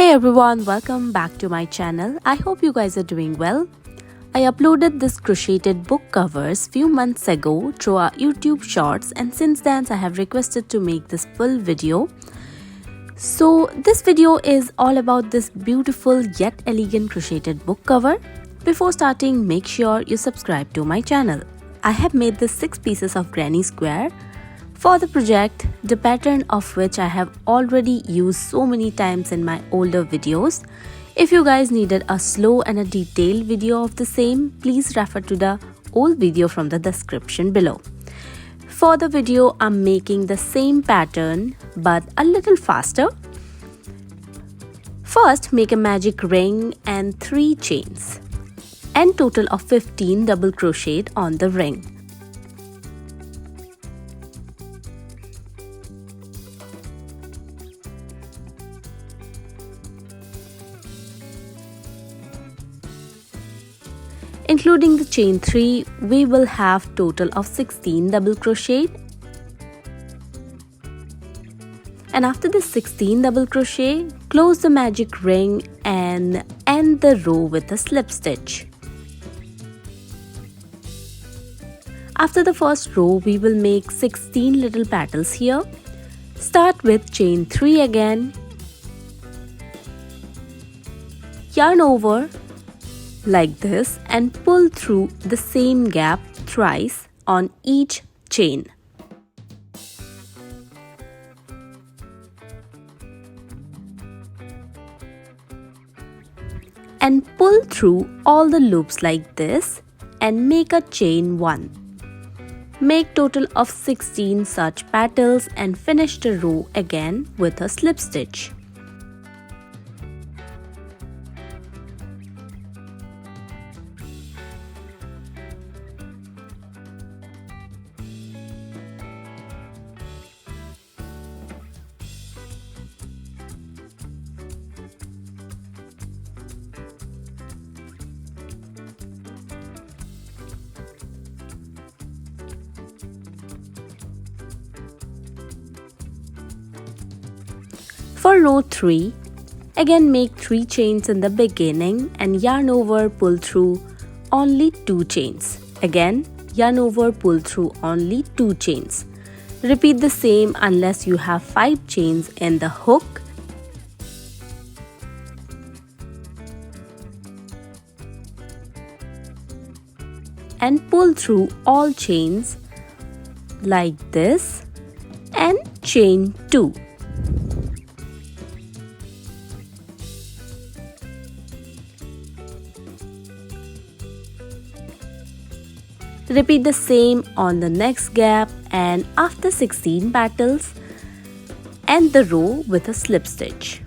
Hey everyone, welcome back to my channel. I hope you guys are doing well. I uploaded this crocheted book covers few months ago through our YouTube shorts, and since then I have requested to make this full video. So this video is all about this beautiful yet elegant crocheted book cover. Before starting, make sure you subscribe to my channel. I have made this 6 pieces of granny square for the project, the pattern of which I have already used so many times in my older videos. If you guys needed a slow and a detailed video of the same, please refer to the old video from the description below. For the video, I'm making the same pattern but a little faster. First, make a magic ring and 3 chains and total of 15 double crochet on the ring. Including the chain 3, we will have total of 16 double crochet. And after the 16 double crochet, close the magic ring and end the row with a slip stitch. After the first row, we will make 16 little petals here. Start with chain 3 again. Yarn over like this and pull through the same gap thrice on each chain. And pull through all the loops like this and make a chain 1. Make total of 16 such petals and finish the row again with a slip stitch. For row 3, again make 3 chains in the beginning and yarn over, pull through only 2 chains. Again, yarn over, pull through only 2 chains. Repeat the same unless you have 5 chains in the hook. And pull through all chains like this and chain 2. Repeat the same on the next gap, and after 16 petals, end the row with a slip stitch.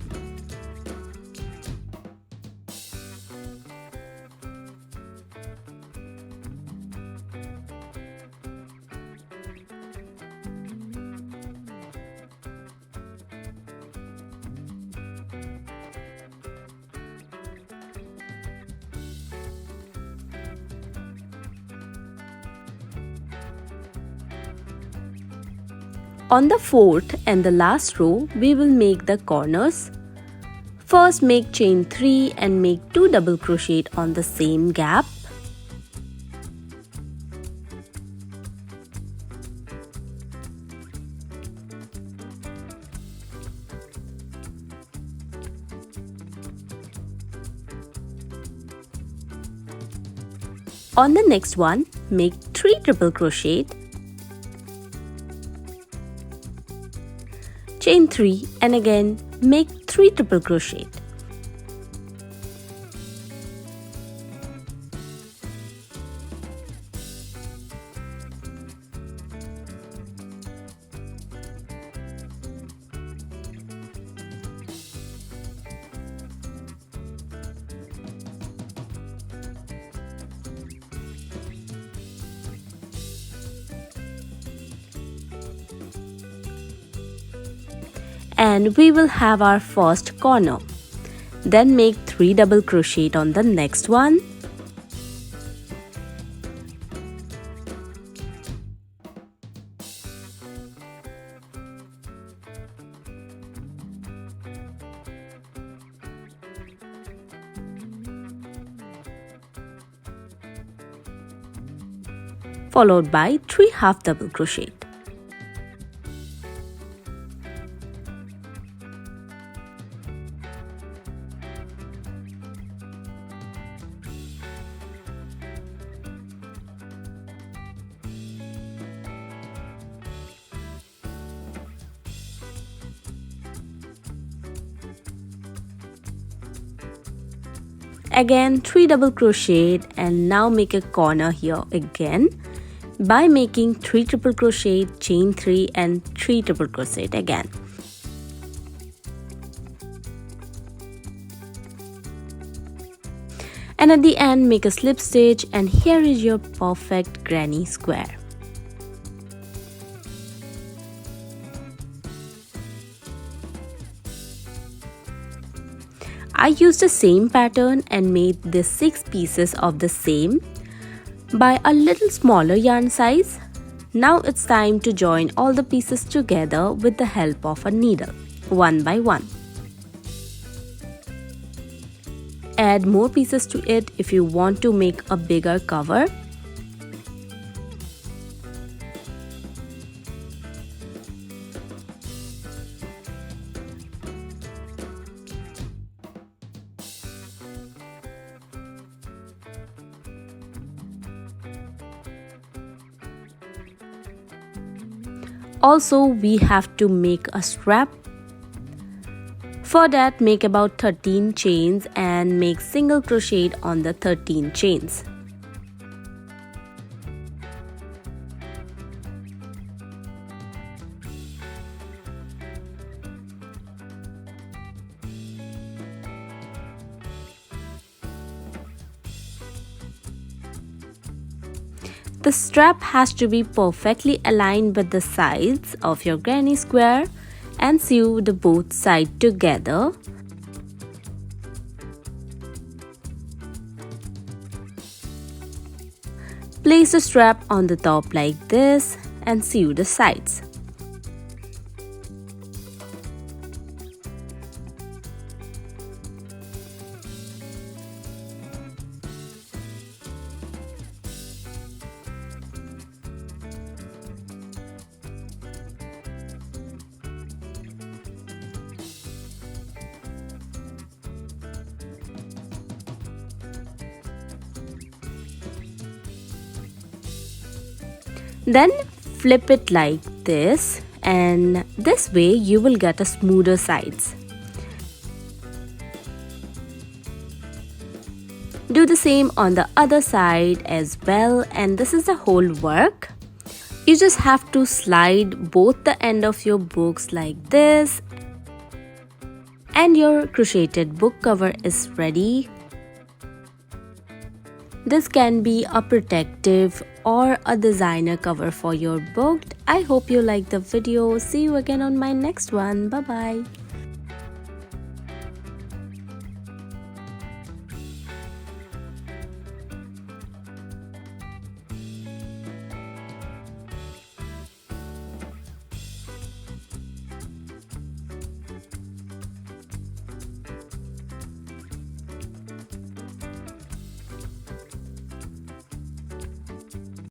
On the 4th and the last row, we will make the corners. First, make chain 3 and make 2 double crochet on the same gap. On the next one, make 3 triple crochet. Chain 3 and again make 3 triple crochet. And we will have our first corner. Then make 3 double crochet on the next one. followed by 3 half double crochet. Again 3 double crochet and now make a corner here again by making 3 triple crochet, chain 3 and 3 triple crochet again. And at the end make a slip stitch, and here is your perfect granny square. I used the same pattern and made the 6 pieces of the same by a little smaller yarn size. Now it's time to join all the pieces together with the help of a needle, one by one. Add more pieces to it if you want to make a bigger cover. Also, we have to make a strap. For that, make about 13 chains and make single crochet on the 13 chains. The strap has to be perfectly aligned with the sides of your granny square and sew the both sides together. Place the strap on the top like this and sew the sides. Then flip it like this, and this way you will get a smoother sides. Do the same on the other side as well, and this is the whole work. You just have to slide both the end of your books like this, and your crocheted book cover is ready. This can be a protective or a designer cover for your book. I hope you liked the video. See you again on my next one. Bye bye.